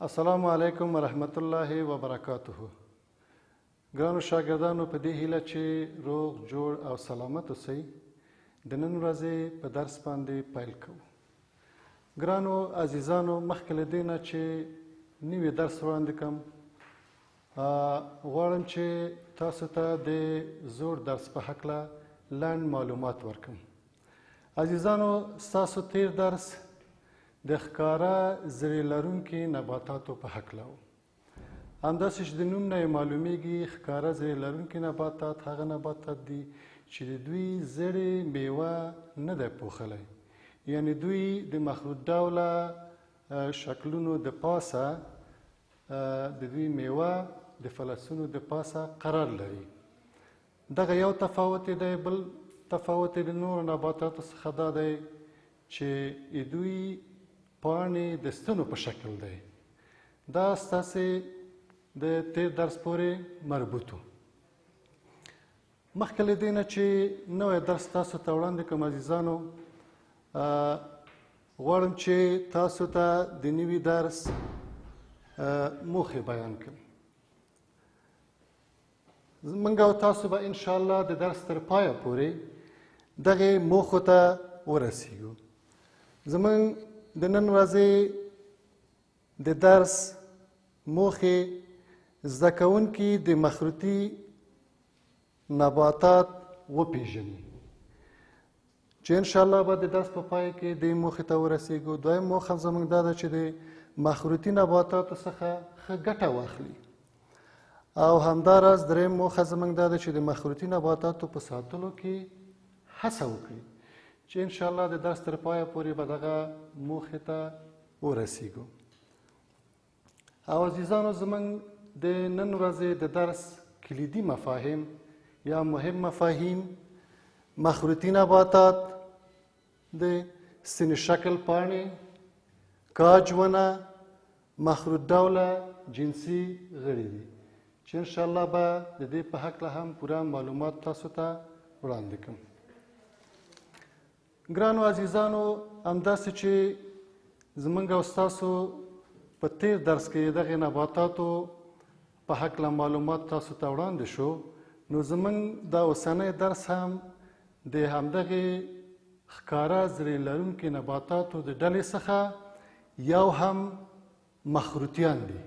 السلام علیکم ورحمت الله وبرکاته. ګرانو شاګردانو، په دې هیله چې روغ جوړ او سلامت اوسئ د نن ورځې په درس باندې پیل کوو. ګرانو عزیزانو، مخکې له دې نه چې نوی درس وړاندې کړم، غواړم چې تاسو ته د زوړ درس په هکله لنډ معلومات ورکړم. عزیزانو، ستاسو تیر درس د ښکاره زړې لرونکي نباتاتو په هکله و. همداسې چې د نوم نه یې معلومیږي، ښکاره زړې لرونکي نباتات هغه نباتات دي چې د دوی زړې میوه نه ده پوښلی، یعنی دوی د مخروط ډوله شکلونو د پاسه د دوی میوه د فلسونو د پاسه قرار لري. دغه یو تفاوت دی. بل تفاوت د نورو نباتاتو څخه دا دی چې دوی پاڼې د ستنو په شکل دی. دا ستاسې د تیر درس پورې مربوط و. مخکې له دې نه چې نوی درس تاسو ته وړاندې کړم عزیزانو، غواړم چې تاسو ته د نوي درس موخې بیان کړم. موږ او تاسو به انشاءالله د درس تر پایه پورې دغې موخو ته ورسیږو. زموږ د نن ورځې د درس موخې زده کوونکي د مخروطي نباتات وپیژني، چې انشاءالله به د درس په پای کې دې موخې ته ورسیږو. دویم موخه زموږ دا ده چې د مخروطي نباتاتو څخه ښه ګټه واخلي، او همداراز دریم موخه زموږ دا ده چې د مخروطي نباتاتو په ساتلو کې هڅه وکړي، چې انشاءالله د درس تر پایه پورې به دغه موخې ته ورسیږو. او عزیزانو، زموږ د نن ورځې د درس کلیدي مفاهیم یا مهم مفاهیم مخروطي نباتات، د سن شکل پاڼې، کاج ونه، مخروط ډوله جنسي غړي دي، چې انشاءالله به د دې په هکله هم پوره معلومات تاسو ته وړاندې کړم. ګرانو عزیزانو، همداسې چې زموږ او ستاسو په تیر درس کې دغې نباتاتو په هکله معلومات تاسو ته وړاندې شو، نو زموږ دا اوسنی درس هم د همدغې ښکاره زړې لرونکي نباتاتو د ډلې څخه یو هم مخروطیان دي.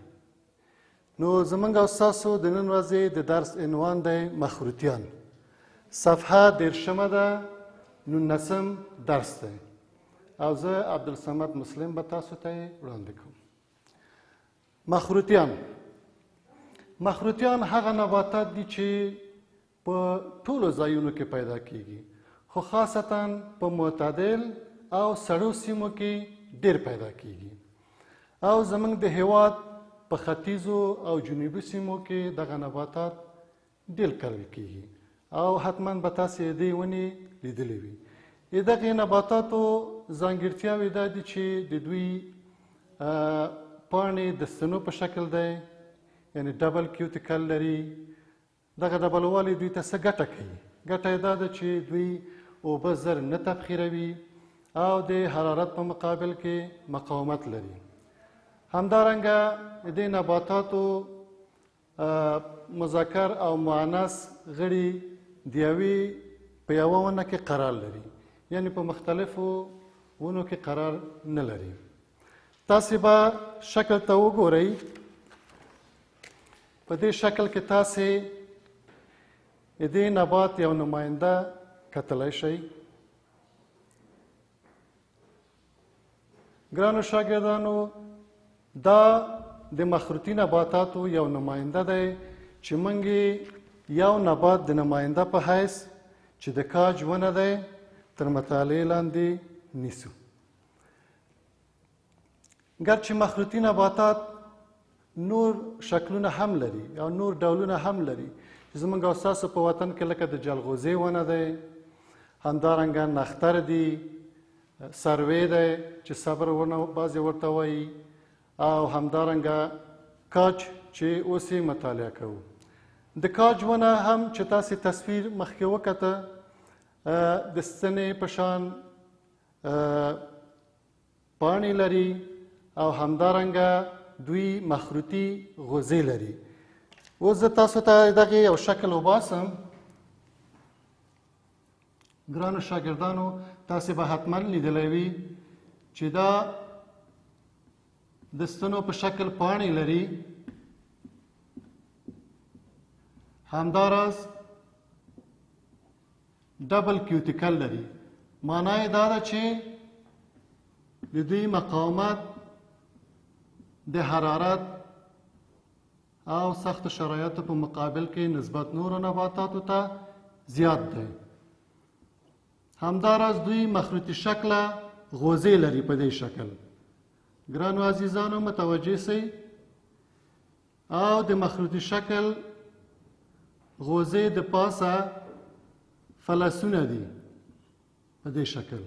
نو زموږ او ستاسو د نن ورځې د درس عنوان دی مخروطیان. صفحه 13 ده، 19 درس دی، او زه عبدالصمد مسلم به تاسو ته یې وړاندې کوم. مخروطیان هغه نباتات دي چې په ټولو ځایونو کې پیدا کیږي، خو خاصتا په معتدل او سړو سیمو کې ډیر پیدا کیږي، او زموږ د هیواد په ختیځو او جنوبي سیمو کې دغه نباتات ډیر کرل کیږي، او حتما به تاسې دې ونې لیدلې وي. دغې نباتاتو ځانګړتیاوې دا دي چې د دوی پاڼې د ستنو په شکل دی، یعنی ډبل کیوتیکل لري. دغه ډبلوالی دوی ته څه ګټه کوي؟ ګټه یې دا ده چې دوی اوبه زر نه تبخیروي او د حرارت په مقابل کې مقاومت لري. همدارنګه د نباتاتو مذکر او مؤنث غړي د یوې په یوه ونه کې قرار لري، یعنی په مختلفو ونو کې قرار نه لري. تاسې به شکل ته وګورئ. په دې شکل کې تاسې د دې نبات یو نماینده کتلی شئ. ګرانو شاګردانو، دا د مخروطي نباتاتو یو نماینده دی چې موږ یو نبات د نماینده په حیث چې د کاج ونه دی تر مطالعې لاندې نیسو. ګرچې مخروطي نباتات نور شکلونه هم لري او نور ډولونه هم لري، چې زموږ او ستاسو په وطن کې لکه د جلغوزي ونه دی، همدارنګه نختر دی، سروې دی چې صبر ونه بعضې ورته وایي، او همدارنګه کاج چې اوس یې مطالعه کوو. د کاج ونه هم چې تاسې تصویر مخکې وکته، د ستنې په شان پاڼې لري او همدارنګه دوی مخروطي غوزې لري. اوس زه تاسو ته دغه یو شکل وباسم. ګرانو شاګردانو تاسې به حتما لیدلی وي چې دا د ستنو په شکل پاڼې لري. همداراز ډبل کیوتیکل لري. معنا یې دا ده چې د دوی مقاومت د حرارت او سخت شرایطو په مقابل کې نسبت نورو نباتاتو ته زیات دی. همداراز دوی مخروطي شکله غوزې لري په دې شکل. ګرانو عزیزانو متوجه سئ. او د مخروطي شکل غوزې د پاسه فلسونه دي په دې شکل.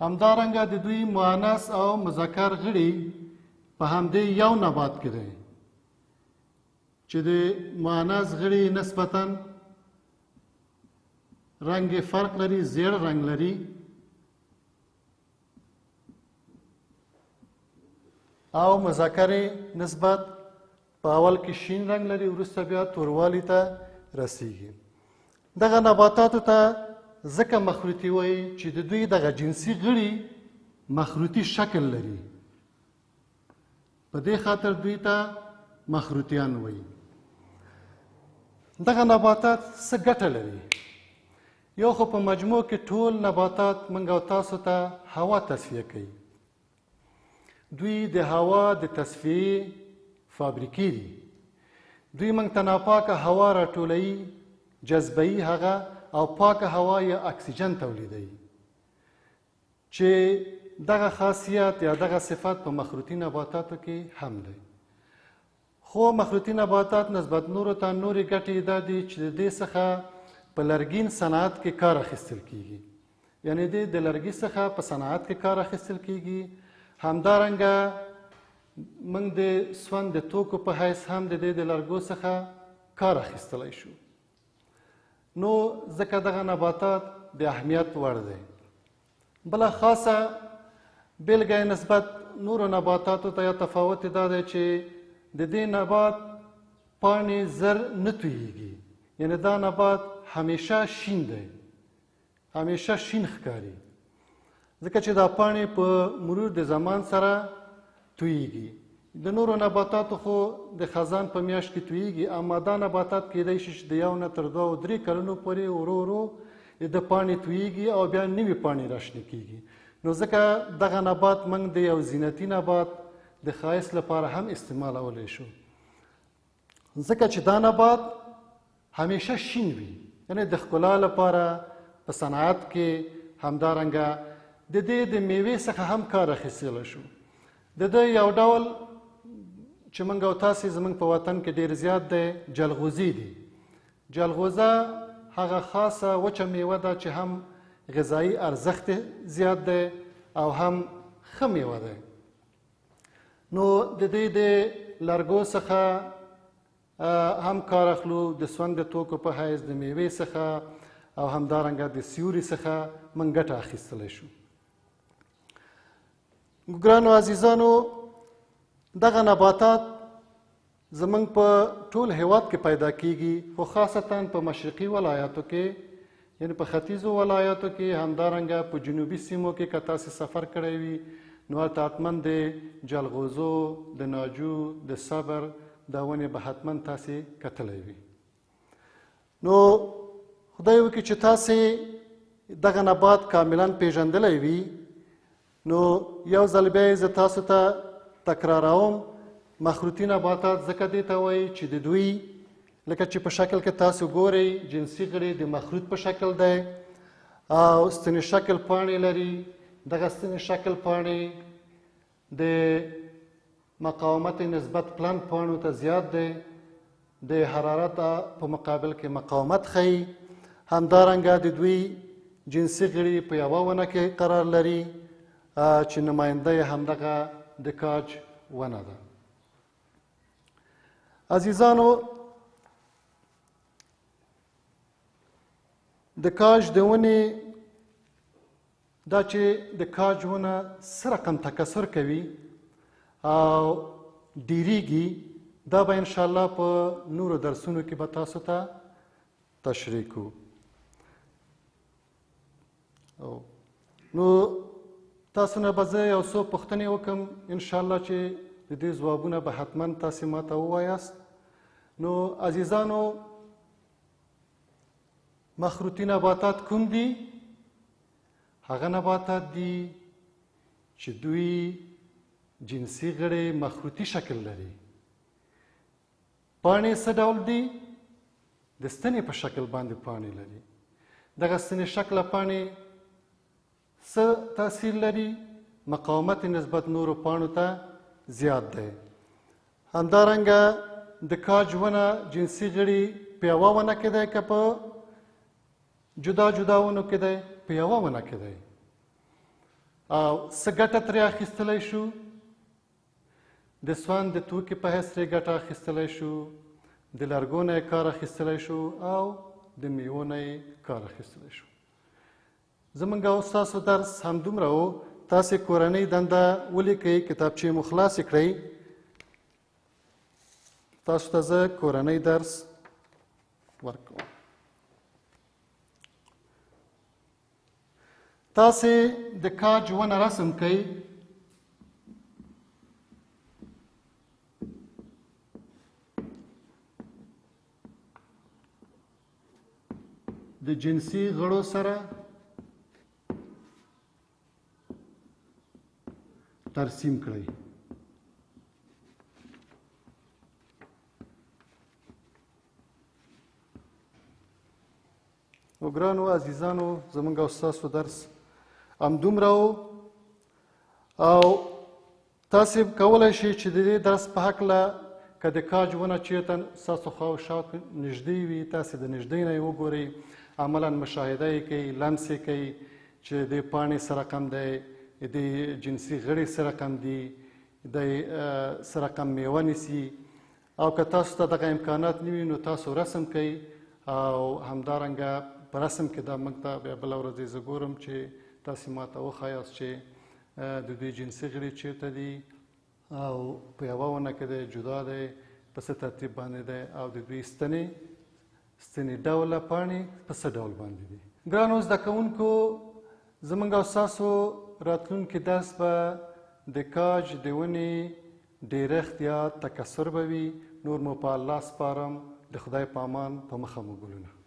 همدارنګه د دوی مؤنث او مذکر غړي په همدې یو نبات کې دی چې د مؤنث غړي نسبتاً رنګ فرق لري، زیړ رنګ لري، او مذکر نسبت په اول کې شین رنګ لري، وروسته بیا توروالي ته رسیږي. دغه نباتاتو ته ځکه مخروطي وایي چې د دوی دغه جنسي غړي مخروطي شکل لري. په دې خاطر دوی ته مخروطیان وایي. دغه نباتات څه ګټه لري؟ یو خو په مجموع کې ټول نباتات موږ او تاسو ته هوا تصفیه کوي. دوی د هوا د تصفیې فابریکې دي. دوی موږ ته ناپاکه هوا راټولوي، جذبوي هغه، او پاکه هوا یا اکسیجن تولیدوي، چې دغه خاصیت یا دغه صفت په مخروطي نباتاتو کې هم دی. خو مخروطي نباتات نسبت نورو ته نورې ګټې دا دي چې د دې څخه په لرګین صنعت کې کار اخیستل کیږي. یعنې د لرګي څخه په صنعت کې کار اخیستل کیږي. همدارنګه موږ د سون د توکو په حیث هم د دې د لرګو څخه کار اخیستلی شو. نو ځکه دغه نباتات د اهمیت وړ دی. بله خاصه بیلګه نسبت نورو نباتاتو ته یا تفاوت دا دی چې د دې نبات پاڼې زر نه تویېږي. یعنې دا نبات همیشه شین دی، همیشه شین ښکاري، ځکه چې دا پاڼې په مرور د زمان سره تویېږي. د نورو نباتاتو خو د خزان په میاشت کې تویېږي، اما دا نباتات کیدای شي چې د 1 نه تر 2 او 3 کلونو پورې ورو ورو د پاڼې تویېږي او بیا نوې پاڼې راشنه کیږي. نو ځکه دغه نبات موږ د یو زینتي نبات د ښایست لپاره هم استعمالولی شو، ځکه چې دا نبات همیشه شین وي. یعنې د ښکلا لپاره په صنعت کې همدارنګه د دې د میوې څخه هم کار اخیستلی شو. د ده یو ډول چې موږ او تاسې زموږ په وطن کې ډېر زیات دی جلغوزي دي. جلغوزه هغه خاصه وچه میوه ده چې هم غذایي ارزښت زیات دی او هم ښه میوه دی. نو د دې د لرګو څخه هم کار اخلو، د سون د توکو په حیث د میوې څخه او همدارنګه د سیوري څخه موږ ګټه اخیستلی شو. ګرانو عزیزانو دغه نباتات زموږ په ټول هیواد کې پیدا کیږي، خو خاصتا په مشرقي ولایاتو کې، یعنې په ختیځو ولایاتو کې، همدارنګه په جنوبي سیمو کې که تاسې سفر کړی وي نو هلته حتما د جلغوزو، د ناجو، د صبر دا ونې به حتما تاسې کتلی وي. نو خدای وکړي چې تاسې دغه نبات کاملا پیژندلی وي. نو یو ځل بیا یې زه تاسو ته تکراروم. مخروطي نباتات ځکه دې ته وایي چې د دوی لکه چې په شکل کې تاسو ګورئ جنسي غړي د مخروط په شکل دی او ستنې شکل پاڼې لري. دغه ستنې شکل پاڼې د مقاومت نسبت پلن پاڼو ته زیات دی، د حرارت په مقابل کې مقاومت ښیي. همدارنګه د دوی جنسي غړي په یوه ونه کې قرار لري چې نماینده یې همدغه د کاج ونه ده. عزیزانو د کاج د ونې دا چې د کاج ونه څه رقم تکثر کوي او ډیریږي، دا به انشاءالله په نورو درسونو کې به تاسو ته تشریح کوو. نو تاسو نه به زه یو څو پوښتنې وکړم انشاءالله چې د دې ځوابونه به حتما تاسې ما ته ووایاست. نو عزیزانو، مخروطي نباتات کوم دي؟ هغه نباتات دي چې دوی جنسي غړي مخروطي شکل لري. پاڼې څه ډول دي؟ د ستنې په شکل باندې پاڼې لري. دغه ستنې شکله پاڼې څه تاثیر لري؟ مقاومت نسبت نورو پاڼو ته زیات دی. همدارنګه د کاج ونه جنسي غړي په یوه ونه کې دی که په جدا جدا ونو کې دی؟ په یوه ونه کې دی. او څه ګټه ترې اخیستلی شو؟ د سون د توکي په حیث ترې ګټه اخیستلی شو، د لرګو نه یې کار اخیستلی شو او د میوو نه یې کار اخیستلی شو. زموږ او ستاسو درس همدومره و. تاسې کورنۍ دنده ولیکئ، کتابچې مو خلاصې کړئ. تاسو ته زه کورنۍ درس ورکوم. تاسې د کاج ونه رسم کړئ. د جنسي غړو سره ترسیم کړئ. نو ګرانو عزیزانو، زموږ او ستاسو درس همدومره و او تاسې کولی شئ چې د دې درس په هکله که د کاج ونه چېرته ستاسو خوا او شا نږدې وي، تاسې د نږدې نه یې وګورئ، عملا مشاهده یې کوئ، لمس یې کوئ چې د پاڼې څه رقم دی، د جنسي غړي څه رقم دي، د څه رقم میوه نیسي. او که تاسو ته دغه امکانات نه وي نو تاسو رسم کوئ او همدارنګه په رسم کې دا موږ ته بیا بله ورځ زه ګورم چې تاسې ما ته وښایاست چې د دوی جنسي غړي چېرته دي او په یوه ونه کې دی، جدا دی، په څه ترتیب باندې دی، او د دوی ستنې ډوله پاڼې په څه ډول باندې دي. ګرانو زده کوونکو، زموږ او ستاسو راتلونکي درس به د کاج د ونې ډیرښت یا تکثر به وي. نور مو په الله سپارم. د خدای په امان، په مخه مو ګلونه.